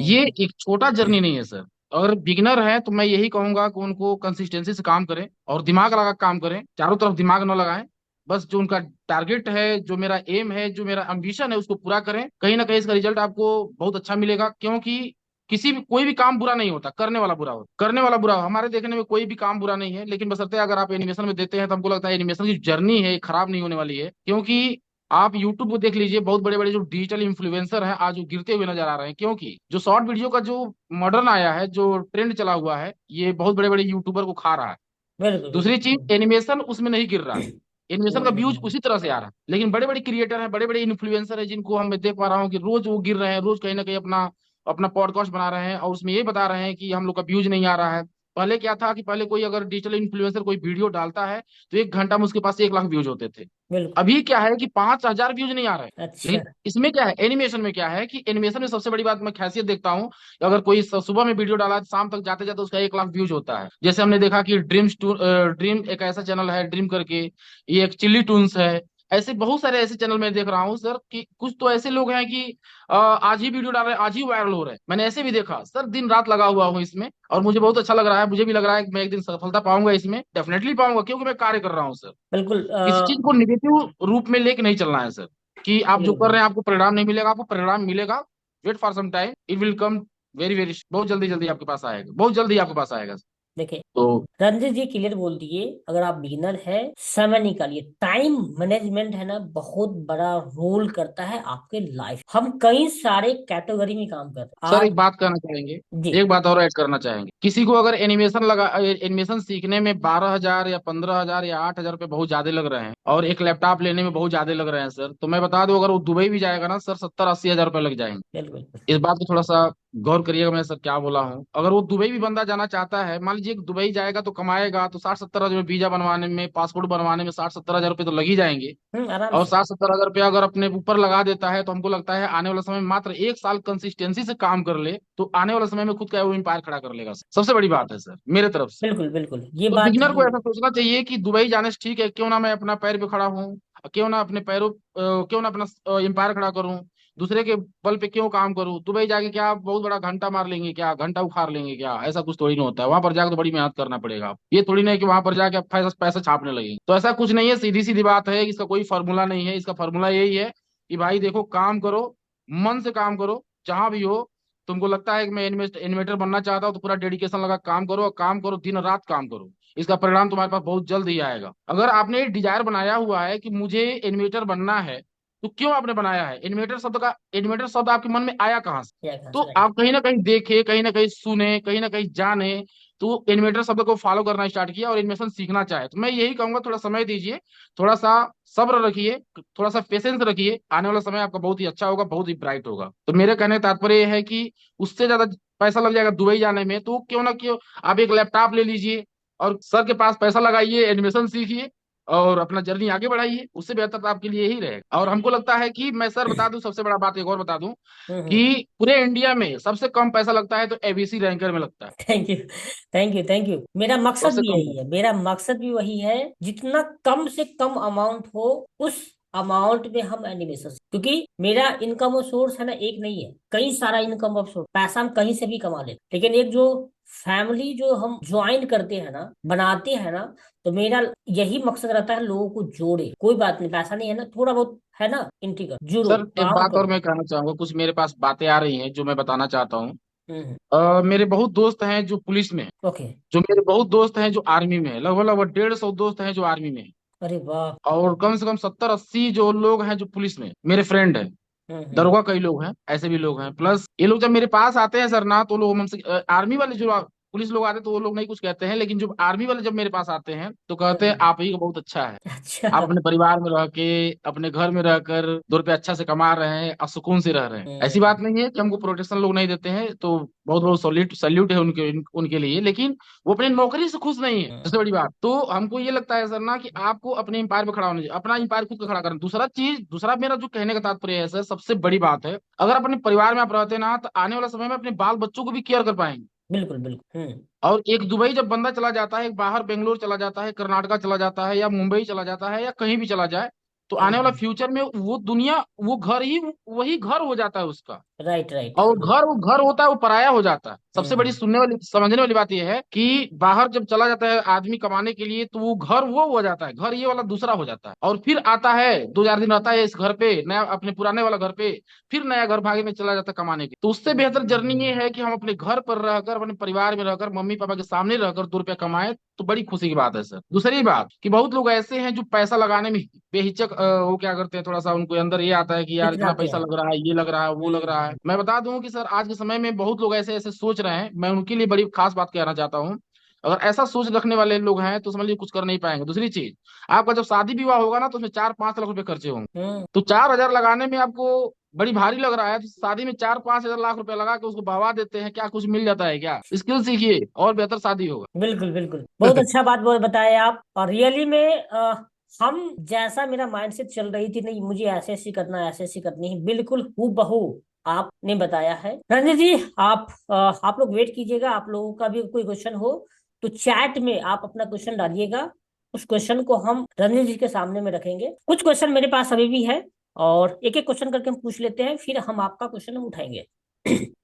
ये हम्म। एक छोटा जर्नी नहीं है सर। अगर बिगिनर है तो मैं यही कहूंगा कि उनको कंसिस्टेंसी से काम करें और दिमाग लगा के काम करें, चारों तरफ दिमाग न लगाएं। बस जो उनका टारगेट है, जो मेरा एम है, जो मेरा एम्बिशन है, उसको पूरा करें। कहीं ना कहीं इसका रिजल्ट आपको बहुत अच्छा मिलेगा, क्योंकि किसी भी कोई भी काम बुरा नहीं होता, करने वाला बुरा होता। करने वाला बुरा, हमारे देखने में कोई भी काम बुरा नहीं है, लेकिन बशर्ते अगर आप एनिमेशन में देते हैं तो हमको लगता है एनिमेशन की जर्नी है खराब नहीं होने वाली है। क्योंकि आप यूट्यूब को देख लीजिए, बहुत बड़े बड़े जो डिजिटल इन्फ्लुएंसर हैं आज वो गिरते हुए नजर आ रहे हैं, क्योंकि जो शॉर्ट वीडियो का जो मॉडर्न आया है, जो ट्रेंड चला हुआ है, ये बहुत बड़े बड़े यूट्यूबर को खा रहा है। बिल्कुल दूसरी चीज, बिल्कुल। एनिमेशन उसमें नहीं गिर रहा है, एनिमेशन का व्यूज हम्म। उसी तरह से आ रहा है। लेकिन बड़े बड़े क्रिएटर हैं, बड़े बड़े इन्फ्लुएंसर हैं, जिनको हम मैं देख पा रहा हूँ कि रोज वो गिर रहे हैं, रोज कहीं ना कहीं अपना अपना पॉडकास्ट बना रहे हैं और उसमें ये बता रहे हैं कि हम लोग का व्यूज नहीं आ रहा है। पहले क्या था कि पहले कोई अगर डिजिटल इन्फ्लुएंसर कोई वीडियो डालता है तो 1 घंटा में उसके पास 1 लाख व्यूज होते थे। बिल्कुल। अभी क्या है कि 5,000 व्यूज नहीं आ रहे। अच्छा। लेकिन इसमें क्या है, एनिमेशन में क्या है कि एनिमेशन में सबसे बड़ी बात मैं खासियत देखता हूँ कि अगर कोई सुबह में वीडियो डाला है, तो शाम तक जाते जाते उसका 1 लाख व्यूज होता है। जैसे हमने देखा कि ड्रीम एक ऐसा चैनल है, ड्रीम करके, ये एक चिल्ली टून्स है। ऐसे बहुत सारे ऐसे चैनल मैं देख रहा हूँ सर, कि कुछ तो ऐसे लोग हैं कि आज ही वीडियो डाल रहे हैं, आज ही वायरल हो रहे हैं। मैंने ऐसे भी देखा सर, दिन रात लगा हुआ हूँ इसमें, और मुझे बहुत अच्छा लग रहा है। मुझे भी लग रहा है कि मैं एक दिन सफलता पाऊंगा इसमें, डेफिनेटली पाऊंगा, क्योंकि मैं कार्य कर रहा हूँ सर। बिल्कुल किसी चीज को निगेटिव रूप में लेके नहीं चलना है सर, कि आप जो कर बिल्कुल रहे हैं आपको परिणाम नहीं मिलेगा, आपको परिणाम मिलेगा। Wait for some time, it will come very very, बहुत जल्दी जल्दी आपके पास आएगा, बहुत जल्दी आपके पास आएगा। देखिए, तो रंजित जी क्लियर बोल दिए, अगर आप बिगिनर है समय निकालिए। टाइम मैनेजमेंट है ना बहुत बड़ा रोल करता है आपके लाइफ। हम कई सारे कैटेगरी में काम कर रहे हैं सर आज। एक बात कहना चाहेंगे, जी। एक बात और ऐड करना चाहेंगे। किसी को अगर एनिमेशन सीखने में 12,000 या 15,000 या 8,000 रुपये बहुत ज्यादा लग रहे हैं, और एक लैपटॉप लेने में बहुत ज्यादा लग रहे हैं सर, तो मैं बता दूं, अगर वो दुबई भी जाएगा ना सर, 70-80 हजार रुपये लग जाएंगे। बिल्कुल इस बात को थोड़ा सा गौर करिएगा, मैं सर क्या बोला हूँ। अगर वो दुबई भी बंदा जाना चाहता है, मान लीजिए कि दुबई जाएगा तो कमाएगा, तो 60-70 हजार में वीजा बनवाने में, पासपोर्ट बनवाने में 60-70 हजार रुपये तो लग ही जाएंगे। आराम और से। 60-70 हजार रुपया अगर अपने ऊपर लगा देता है, तो हमको लगता है आने वाला समय में मात्र 1 साल कंसिस्टेंसी से काम कर ले, तो आने वाले समय में खुद का वो एम्पायर खड़ा कर लेगा। सबसे बड़ी बात है सर मेरे तरफ से। बिल्कुल बिल्कुल ये तो बात बिगिनर को ही। ऐसा सोचना चाहिए कि दुबई जाने से ठीक है, क्यों ना मैं अपना पैर पे खड़ा हूँ, क्यों ना अपने पैरों क्यों ना अपना एम्पायर खड़ा करूं। दूसरे के बल पे क्यों काम करूं? दुबई जाके क्या आप बहुत बड़ा घंटा मार लेंगे क्या? घंटा उखाड़ लेंगे क्या? ऐसा कुछ थोड़ी ना होता है। वहां पर जाकर तो बड़ी मेहनत करना पड़ेगा। ये थोड़ी ना है कि वहां पर जाके आप पैसा पैसा छापने लगेंगे। तो ऐसा कुछ नहीं है, सीधी सीधी बात है। इसका कोई फॉर्मूला नहीं है। इसका फॉर्मूला यही है कि भाई देखो, काम करो, मन से काम करो, जहां भी हो। तुमको लगता है कि मैं एनिमेटर बनना चाहता हूँ, तो पूरा डेडिकेशन लगा काम करो, और काम करो, दिन रात काम करो। इसका परिणाम तुम्हारे पास बहुत जल्द ही आएगा। अगर आपने डिजायर बनाया हुआ है कि मुझे एनिमेटर बनना है, तो क्यों आपने बनाया है? एनिमेटर शब्द आपके मन में आया कहाँ से? क्या कहा तो सर? आप कहीं ना कहीं देखे, कहीं ना कहीं सुने, कहीं ना कहीं जाने, तो एनिमेटर शब्द को फॉलो करना स्टार्ट किया और एनिमेशन सीखना चाहे। तो मैं यही कहूंगा, थोड़ा समय दीजिए, थोड़ा सा सब्र रखिए, थोड़ा सा पेशेंस रखिए। आने वाला समय आपका बहुत ही अच्छा होगा, बहुत ही ब्राइट होगा। तो मेरे कहने का तात्पर्य यह है कि उससे ज्यादा पैसा लग जाएगा दुबई जाने में, तो क्यों ना क्यों आप एक लैपटॉप ले लीजिए और सर के पास पैसा लगाइए, एनिमेशन सीखिए और अपना जर्नी आगे बढ़ाइए। उससे बेहतर तो आपके लिए यही रहेगा। और हमको लगता है कि मैं सर बता दूं, सबसे बड़ा बात एक और बता दूं, हम्म। कि पूरे इंडिया में सबसे कम पैसा लगता है तो एबीसी रैंकर में लगता है। Thank you, thank you, thank you. मेरा मकसद सबसे भी कम यही पैसा। है, मेरा मकसद भी वही है। जितना कम से कम अमाउंट हो, उस अमाउंट में हम एनिमेशन, क्योंकि मेरा इनकम सोर्स है ना, एक नहीं है, कई सारा इनकम सोर्स। पैसा हम कहीं से भी कमा लेते, लेकिन एक जो फैमिली जो हम ज्वाइन करते हैं ना, बनाते हैं ना, तो मेरा यही मकसद रहता है, लोगों को जोड़े। कोई बात नहीं, पैसा नहीं है ना, थोड़ा बहुत है ना, इंटीग्रेट, जुड़ो, सर एक काम बात और करो। मैं कहना चाहूंगा, कुछ मेरे पास बातें आ रही हैं जो मैं बताना चाहता हूँ। हम्म। मेरे बहुत दोस्त हैं जो पुलिस में हैं, ओके। जो मेरे बहुत दोस्त हैं जो आर्मी में है, लगभग लगभग 150 दोस्त हैं जो आर्मी में है, अरे वाह। और कम से कम 70-80 जो लोग हैं जो पुलिस में मेरे फ्रेंड हैं। हम्म। दरोगा कई लोग हैं, ऐसे भी लोग हैं। प्लस ये लोग जब मेरे पास आते हैं सर ना, तो लोग हमसे आर्मी वाले जो पुलिस लोग आते हैं तो वो लोग नहीं कुछ कहते हैं, लेकिन जो आर्मी वाले जब मेरे पास आते हैं तो कहते हैं हम्म। आप ही का बहुत अच्छा है। आप अच्छा। अपने परिवार में रह के, अपने घर में रहकर 2 रुपये अच्छा से कमा रहे हैं और सुकून से रह रहे हैं। ऐसी हम्म। बात नहीं है कि हमको प्रोटेक्शन लोग नहीं देते हैं, तो बहुत बहुत सल्यूट सल्यूट है उनके लिए, लेकिन वो अपनी नौकरी से खुश नहीं है, सबसे बड़ी बात। तो हमको ये लगता है सर ना कि आपको अपने एम्पायर पे खड़ा होना चाहिए, अपना एम्पायर खुद का खड़ा करना। दूसरा मेरा जो कहने का तात्पर्य है सर, सबसे बड़ी बात है, अगर अपने परिवार में आप रहते हैं ना, तो आने वाला समय में अपने बाल बच्चों को भी केयर कर पाएंगे। बिल्कुल बिल्कुल। हम्म। और एक दुबई जब बंदा चला जाता है, एक बाहर बेंगलोर चला जाता है, कर्नाटका चला जाता है, या मुंबई चला जाता है, या कहीं भी चला जाए, तो आने वाला हम्म। फ्यूचर में वो दुनिया, वो घर ही वही घर हो जाता है उसका। Right right. और घर वो घर होता है, वो पराया हो जाता है। सबसे बड़ी हम्म। सुनने वाली समझने वाली बात यह है कि बाहर जब चला जाता है आदमी कमाने के लिए, तो वो घर वो हो जाता है, घर ये वाला दूसरा हो जाता है। और फिर आता है 2 4 दिन रहता है इस घर पे, नया अपने पुराने वाला घर पे, फिर नया घर भागे में चला जाता है कमाने के। तो उससे बेहतर जर्नी ये है कि हम अपने घर पर रहकर, अपने परिवार में रहकर, मम्मी पापा के सामने रहकर 2 रुपया कमाए, तो बड़ी खुशी की बात है सर। दूसरी बात कि बहुत लोग ऐसे हैं जो पैसा लगाने में बेहिचक, वो क्या करते हैं, थोड़ा सा उनको अंदर ये आता है कि यार इतना इतराते पैसा हैं। लग रहा है, ये लग रहा है, वो लग रहा है। हम्म। मैं बता दूं कि सर आज के समय में बहुत लोग ऐसे ऐसे सोच रहे हैं, मैं उनके लिए बड़ी खास बात कहना चाहता हूँ। अगर ऐसा सोच रखने वाले लोग हैं तो समझ लीजिए कुछ कर नहीं पाएंगे। दूसरी चीज, आपका जब शादी विवाह होगा ना, तो उसमें 4-5 लाख रुपए खर्चे होंगे। हम्म। तो 4,000 लगाने में आपको बड़ी भारी लग रहा है, तो शादी में 4-5 हजार लाख रुपए लगा के उसको बहवा देते हैं, क्या कुछ मिल जाता है क्या? स्किल सीखिए और बेहतर शादी होगा। बिल्कुल बिल्कुल, बहुत अच्छा बात बताए आप। और रियली में हम जैसा मेरा माइंडसेट चल रही थी, नहीं मुझे ऐसे ऐसी करना है, ऐसे ऐसी करनी है, बिल्कुल हूबहू आपने बताया है। रंजित जी, आप लोग वेट कीजिएगा। आप लोगों का भी कोई क्वेश्चन हो तो चैट में आप अपना क्वेश्चन डालिएगा। उस क्वेश्चन को हम रंजित जी के सामने में रखेंगे। कुछ क्वेश्चन मेरे पास अभी भी है, और एक एक क्वेश्चन करके हम पूछ लेते हैं, फिर हम आपका क्वेश्चन हम उठाएंगे।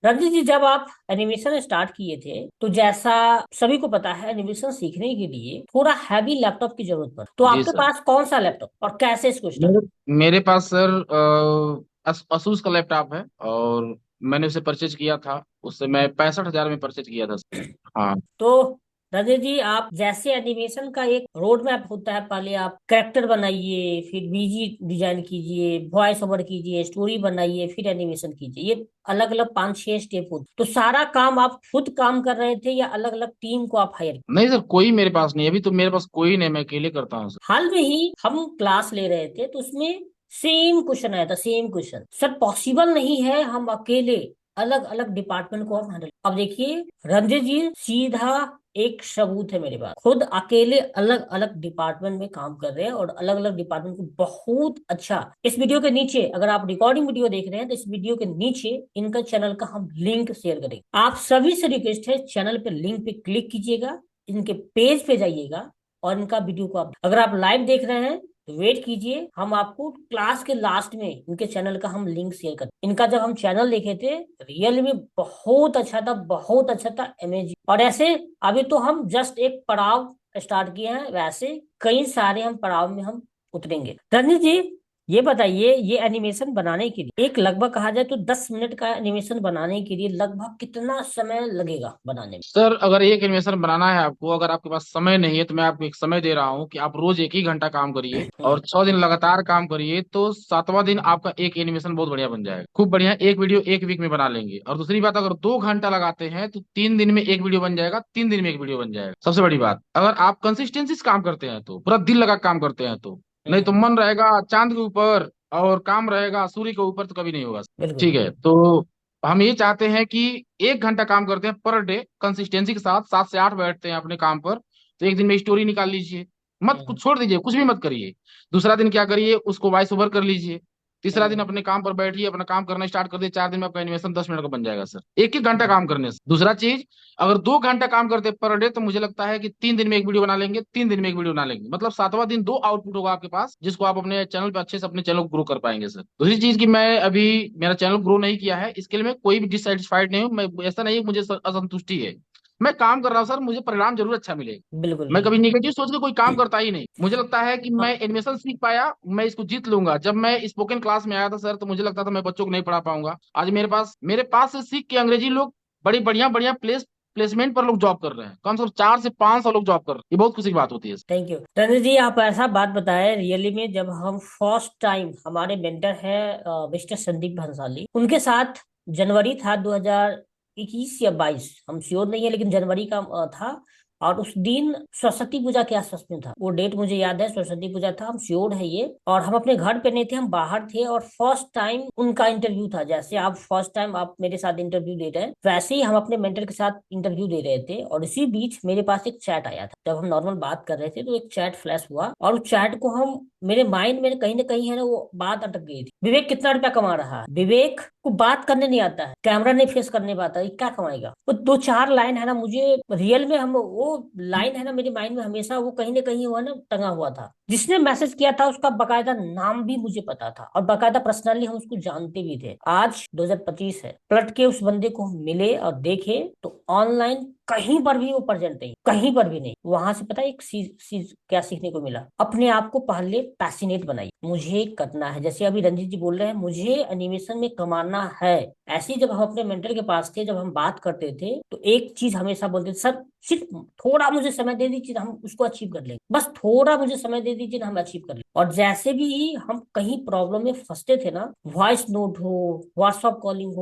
रंजित जी, जब आप एनिमेशन स्टार्ट किए थे, तो जैसा सभी को पता है, एनिमेशन सीखने के लिए थोड़ा हैवी लैपटॉप की जरूरत पड़ती, तो जी आपके सर। पास कौन सा लैपटॉप और कैसे इसको स्टार्ट? मेरे मेरे पास सर असूस का लैपटॉप है, और मैंने उसे परचेज किया था, उससे मैं 65,000 में परचेज किया था सर। हाँ। तो राजेश जी, आप जैसे एनिमेशन का एक रोड मैप होता है, पहले आप कैरेक्टर बनाइए, फिर बीजी डिजाइन कीजिए, वॉइस ओवर कीजिए, स्टोरी बनाइए, फिर एनिमेशन कीजिए। ये अलग अलग 5 6 स्टेप होते, तो सारा काम आप खुद काम कर रहे थे या अलग अलग टीम को आप हायर? नहीं सर, कोई मेरे पास नहीं, अभी तो मेरे पास कोई नहीं, मैं अकेले करता हूँ सर। हाल में ही हम क्लास ले रहे थे, तो उसमें सेम क्वेश्चन आया था, सेम क्वेश्चन, सर पॉसिबल नहीं है हम अकेले अलग अलग डिपार्टमेंट को हम हैंडल। अब देखिए रंजित जी, सीधा एक सबूत है मेरे पास, खुद अकेले अलग अलग डिपार्टमेंट में काम कर रहे हैं, और अलग अलग डिपार्टमेंट को बहुत अच्छा। इस वीडियो के नीचे, अगर आप रिकॉर्डिंग वीडियो देख रहे हैं, तो इस वीडियो के नीचे इनका चैनल का हम लिंक शेयर करेंगे। आप सभी से रिक्वेस्ट है, चैनल पे लिंक पे क्लिक कीजिएगा, इनके पेज पे जाइएगा, और इनका वीडियो को आप, अगर आप लाइव देख रहे हैं तो वेट कीजिए, हम आपको क्लास के लास्ट में इनके चैनल का हम लिंक शेयर करते। इनका जब हम चैनल देखे थे, रियल में बहुत अच्छा था, बहुत अच्छा था, अमेजिंग। और ऐसे अभी तो हम जस्ट एक पड़ाव स्टार्ट किए हैं, वैसे कई सारे हम पड़ाव में हम उतरेंगे। रजनी जी, ये बताइए, ये एनिमेशन बनाने के लिए एक लगभग कहा जाए तो 10 मिनट का एनिमेशन बनाने के लिए लगभग कितना समय लगेगा बनाने में? सर अगर एक एनिमेशन बनाना है आपको, अगर आपके पास समय नहीं है, तो मैं आपको एक समय दे रहा हूँ कि आप रोज एक ही घंटा काम करिए और 6 दिन लगातार काम करिए, तो 7वां दिन आपका एक एनिमेशन बहुत बढ़िया बन जाएगा, खूब बढ़िया एक वीडियो एक वीक में बना लेंगे। और दूसरी बात, अगर 2 घंटा लगाते हैं तो 3 दिन में एक वीडियो बन जाएगा, 3 दिन में एक वीडियो बन जाएगा। सबसे बड़ी बात, अगर आप कंसिस्टेंसी से काम करते हैं तो, पूरा दिल लगा काम करते हैं तो, नहीं तो मन रहेगा चांद के ऊपर और काम रहेगा सूर्य के ऊपर, तो कभी नहीं होगा। बिल्कुल। ठीक है, तो हम ये चाहते हैं कि 1 घंटा काम करते हैं पर डे कंसिस्टेंसी के साथ, 7 से 8 बैठते हैं अपने काम पर, तो एक दिन में स्टोरी निकाल लीजिए। मत हम्म। कुछ छोड़ दीजिए, कुछ भी मत करिए। दूसरा दिन क्या करिए, उसको वॉइस ओवर कर लीजिए। तीसरा दिन हम्म। अपने काम पर बैठिए, अपना काम करना स्टार्ट कर दिए। 4 दिन में आपका एनिमेशन 10 मिनट का बन जाएगा सर, एक ही घंटा काम करने से। दूसरा चीज, अगर 2 घंटा काम करते पर डे, तो मुझे लगता है कि 3 दिन में एक वीडियो बना लेंगे, 3 दिन में एक वीडियो बना लेंगे, मतलब 7वां दिन 2 आउटपुट होगा आपके पास, जिसको आप अपने चैनल पे अच्छे से अपने चैनल को ग्रो कर पाएंगे सर। दूसरी चीज की, मैं अभी मेरा चैनल ग्रो नहीं किया है, इसके लिए मैं कोई भी डिससेटिस्फाइड नहीं हूँ। मैं, ऐसा नहीं है कि मुझे असंतुष्टि है, मैं काम कर रहा हूँ सर, मुझे परिणाम जरूर अच्छा मिलेगा। बिल्कुल मैं कभी बिल्कुल। निगेटिव सोच के कोई काम करता ही नहीं। मुझे लगता है कि मैं हाँ। एनिमेशन सीख पाया, मैं इसको जीत लूंगा। जब मैं स्पोकन क्लास में आया था सर, तो मुझे लगता था मैं बच्चों को नहीं पढ़ा पाऊंगा। आज मेरे पास से सीख के अंग्रेजी लोग बड़ी बढ़िया बढ़िया प्लेसमेंट पर लोग जॉब कर रहे हैं, कम से कम 4 से 5 सौ लोग जॉब कर रहे हैं। ये बहुत खुशी की बात होती है। थैंक यू रंजित जी, आप ऐसा बात बताएं। रियली में जब हम फर्स्ट टाइम, हमारे मेंटर है मिस्टर संदीप भंसाली, उनके साथ जनवरी था 2021 या 22, हम श्योर नहीं है, लेकिन जनवरी का था। और उस दिन सरस्वती पूजा के आसपास में था, वो डेट मुझे याद है, सरस्वती पूजा था, हम श्योर है ये। और हम अपने घर पे नहीं थे, हम बाहर थे, और फर्स्ट टाइम उनका इंटरव्यू था। जैसे आप फर्स्ट टाइम आप मेरे साथ इंटरव्यू दे रहे हैं, वैसे ही हम अपने मेंटर के साथ इंटरव्यू दे रहे थे। और इसी बीच मेरे पास एक चैट आया था, जब हम नॉर्मल बात कर रहे थे तो एक चैट फ्लैश हुआ, और उस चैट को हम, मेरे माइंड में कहीं ना कहीं है ना वो बात अटक गई थी। विवेक कितना रुपया कमा रहा है, विवेक को बात करने नहीं आता है, कैमरा नहीं फेस करने पाता, ये क्या कमाएगा। वो दो चार लाइन है ना, मुझे रियल में, हम वो लाइन है ना मेरे माइंड में हमेशा वो कहीं ना कहीं वो है ना टंगा हुआ था। जिसने मैसेज किया था उसका बकायदा नाम भी मुझे पता था, और बकायदा पर्सनली हम उसको जानते भी थे। आज 2025 है, पलट के उस बंदे को हम मिले और देखे तो ऑनलाइन कहीं पर भी वो प्रेजेंट नहीं, कहीं पर भी नहीं। वहां से पता है एक चीज क्या सीखने को मिला, अपने आप को पहले पैसिनेट बनाइए, मुझे करना है। जैसे अभी रंजीत जी बोल रहे हैं, मुझे एनिमेशन में कमाना है। ऐसे ही जब हम अपने मेंटर के पास थे, जब हम बात करते थे, तो एक चीज हमेशा बोलते थे, सर सिर्फ थोड़ा मुझे समय दे दीजिए, हम उसको अचीव कर लेंगे, बस थोड़ा मुझे समय दे दीजिए, हम अचीव कर लेंगे। और जैसे भी हम कहीं प्रॉब्लम में फंसते थे ना, वॉइस नोट हो, व्हाट्सएप कॉलिंग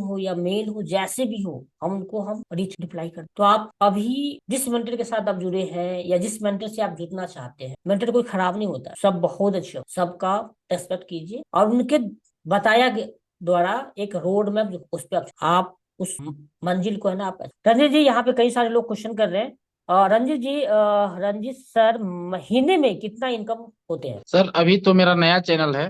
हो या मेल हो, जैसे भी हो, हम उनको हम रिप्लाई कर। तो आप अभी जिस मेंटर के साथ आप जुड़े हैं, या जिस मेंटर से आप जुड़ना चाहते हैं, मेंटर कोई खराब नहीं होता, सब बहुत अच्छे हो, सबका रेस्पेक्ट कीजिए, और उनके बताया द्वारा एक रोड मैप, उस पर आप उस मंजिल को है ना आप। रंजीत जी, यहाँ पे कई सारे लोग क्वेश्चन कर रहे हैं। रंजीत जी, रंजीत सर, महीने में कितना इनकम होते हैं? सर अभी तो मेरा नया चैनल है,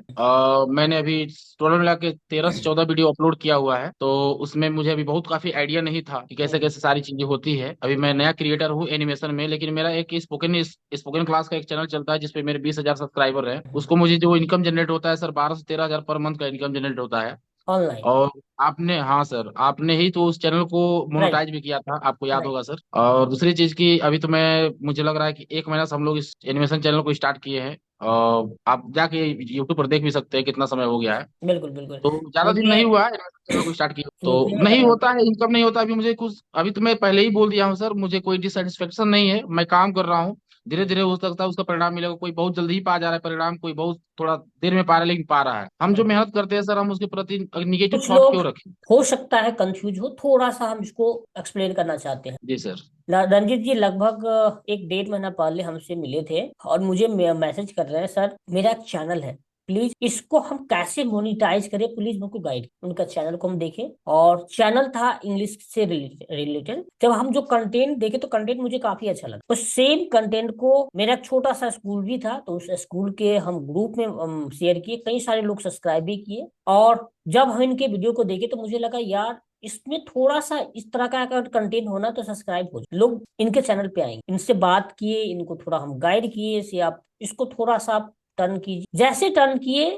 मैंने अभी टोटल मिला के 13 से 14 वीडियो अपलोड किया हुआ है, तो उसमें मुझे अभी बहुत काफी आइडिया नहीं था कि कैसे हम्म। कैसे सारी चीजें होती है। अभी मैं नया क्रिएटर हूँ एनिमेशन में, लेकिन मेरा एक स्पोकन क्लास का एक चैनल चलता है, जिसपे मेरे 20,000 सब्सक्राइबर है। उसको मुझे जो इनकम जनरेट होता है सर, 12 से 13 हजार पर मंथ का इनकम जनरेट होता है। ऑनलाइन। और आपने, हाँ सर, आपने ही तो उस चैनल को राइट। मोनेटाइज भी किया था, आपको याद राइट। होगा सर। और दूसरी चीज की, अभी तो मैं, मुझे लग रहा है कि 1 महीना से हम लोग इस एनिमेशन चैनल को स्टार्ट किए हैं। और आप जाके यूट्यूब पर देख भी सकते हैं कितना समय हो गया है। बिल्कुल बिल्कुल। तो ज्यादा दिन मुझे नहीं हुआ है एनिमेशन चैनल को स्टार्ट किया, तो यूपी में नहीं करना होता था। है, इनकम नहीं होता अभी मुझे कुछ। अभी तो मैं पहले ही बोल दिया हूँ सर, मुझे कोई डिससेटिस्फेक्शन नहीं है, मैं काम कर रहा हूँ। धीरे धीरे हो सकता है उसका परिणाम मिलेगा, कोई बहुत जल्दी ही पा जा रहा है परिणाम, कोई बहुत थोड़ा देर में पा रहा है, लेकिन पा रहा है। हम जो हम्म। मेहनत करते हैं सर, हम उसके प्रति निगेटिव कुछ थॉट लोग क्यों रखें। हो सकता है कंफ्यूज हो, थोड़ा सा हम इसको एक्सप्लेन करना चाहते हैं। जी सर। रंजीत जी लगभग एक 1.5 महीना पहले हमसे मिले थे, और मुझे मैसेज कर रहे हैं, सर मेरा एक चैनल है, प्लीज इसको हम कैसे मोनिटाइज करें, प्लीज मेरे को गाइड। उनका चैनल को हम देखे, और चैनल था इंग्लिश से रिलेटेड। जब हम जो कंटेंट देखे, तो कंटेंट मुझे काफी अच्छा लगा। उस सेम कंटेंट को, मेरा एक छोटा सा स्कूल भी था, तो उस स्कूल के हम ग्रुप में शेयर किए, कई सारे लोग सब्सक्राइब भी किए। और जब हम इनके वीडियो को देखे, तो मुझे लगा यार, इसमें थोड़ा सा इस तरह का अगर कंटेंट होना तो सब्सक्राइब हो जाए। लोग इनके चैनल पे आएंगे, इनसे बात किए, इनको थोड़ा हम गाइड किए से आप इसको थोड़ा सा आप टर्न कीजिए, जैसे टर्न किए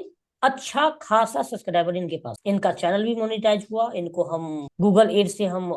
अच्छा खासा सब्सक्राइबर इनके पास, इनका चैनल भी मोनेटाइज हुआ, इनको हम गूगल एड से हम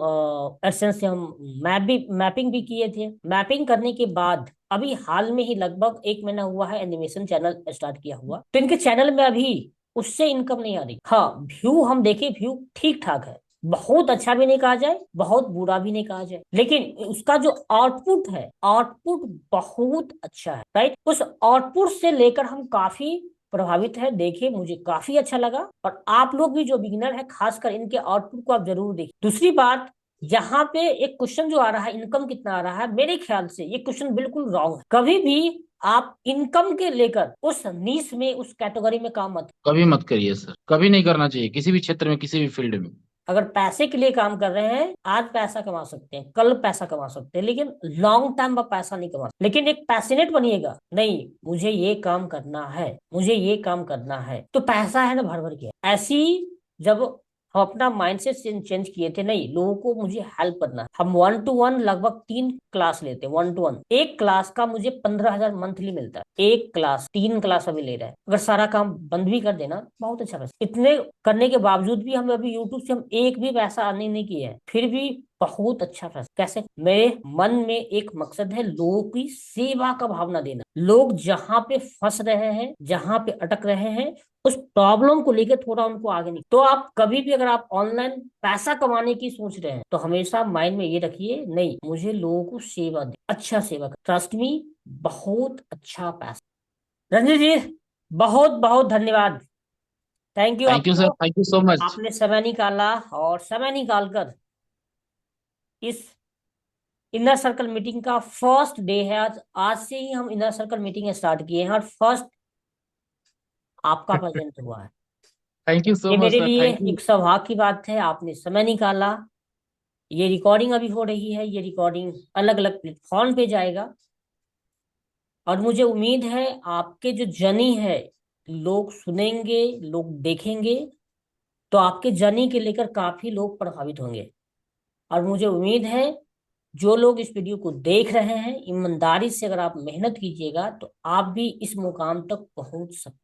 एडसेंस से हम मैपिंग भी किए थे। मैपिंग करने के बाद अभी हाल में ही लगभग 1 महीना हुआ है एनिमेशन चैनल स्टार्ट किया हुआ, तो इनके चैनल में अभी उससे इनकम नहीं आ रही। हाँ, व्यू हम देखे, व्यू ठीक ठाक है, बहुत अच्छा भी नहीं कहा जाए, बहुत बुरा भी नहीं कहा जाए, लेकिन उसका जो आउटपुट है, आउटपुट बहुत अच्छा है, राइट। उस आउटपुट से लेकर हम काफी प्रभावित है, देखे मुझे काफी अच्छा लगा। और आप लोग भी जो बिगिनर है, खासकर इनके आउटपुट को आप जरूर देखिए। दूसरी बात, यहाँ पे एक क्वेश्चन जो आ रहा है, इनकम कितना आ रहा है, मेरे ख्याल से ये क्वेश्चन बिल्कुल रॉन्ग है। कभी भी आप इनकम के लेकर उस नीश में, उस कैटेगरी में काम मत। कभी मत करिए सर, कभी नहीं करना चाहिए किसी भी क्षेत्र में, किसी भी फील्ड में। अगर पैसे के लिए काम कर रहे हैं, आज पैसा कमा सकते हैं, कल पैसा कमा सकते हैं, लेकिन लॉन्ग टाइम पर पैसा नहीं कमा सकते। लेकिन एक पैशनेट बनिएगा, नहीं मुझे ये काम करना है, मुझे ये काम करना है, तो पैसा है ना भर भर के। ऐसी जब हम अपना माइंडसेट चेंज किए थे, नहीं लोगों को मुझे हेल्प करना है, हम 1 to 1 लगभग 3 क्लास लेते हैं, 1 to 1। एक क्लास का मुझे 15,000 मंथली मिलता है, एक क्लास, 3 क्लास अभी ले रहा है। अगर सारा काम बंद भी कर देना, बहुत अच्छा पैसा। इतने करने के बावजूद भी हम अभी यूट्यूब से हम एक भी पैसा अर्निंग नहीं किए हैं, फिर भी बहुत अच्छा पैसा। कैसे? मेरे मन में एक मकसद है, लोगों की सेवा का भावना देना। लोग जहां पे फंस रहे हैं, जहां पे अटक रहे हैं, उस प्रॉब्लम को लेकर थोड़ा उनको आगे नहीं। तो आप कभी भी अगर आप ऑनलाइन पैसा कमाने की सोच रहे हैं, तो हमेशा माइंड में ये रखिए, नहीं मुझे लोगों को सेवा दे, अच्छा सेवा कर, ट्रस्ट मी, बहुत अच्छा पैसा। रंजित जी, बहुत बहुत धन्यवाद। Thank you thank you sir, आपको, थैंक यू सो मच। आपने समय निकाला, और समय निकालकर इस इनर सर्कल मीटिंग का फर्स्ट डे है आज, आज से ही हम इनर सर्कल मीटिंग स्टार्ट किए हैं, और फर्स्ट आपका प्रेजेंट हुआ है। थैंक यू सो ये मच मेरे सर, लिए थैंक यू। एक सौभाग्य की बात है, आपने समय निकाला। ये रिकॉर्डिंग अभी हो रही है, ये रिकॉर्डिंग अलग अलग प्लेटफॉर्म पे जाएगा, और मुझे उम्मीद है आपके जो जर्नी है, लोग सुनेंगे, लोग देखेंगे, तो आपके जर्नी के लेकर काफी लोग प्रभावित होंगे। और मुझे उम्मीद है जो लोग इस वीडियो को देख रहे हैं, ईमानदारी से अगर आप मेहनत कीजिएगा, तो आप भी इस मुकाम तक पहुंच सकते हैं।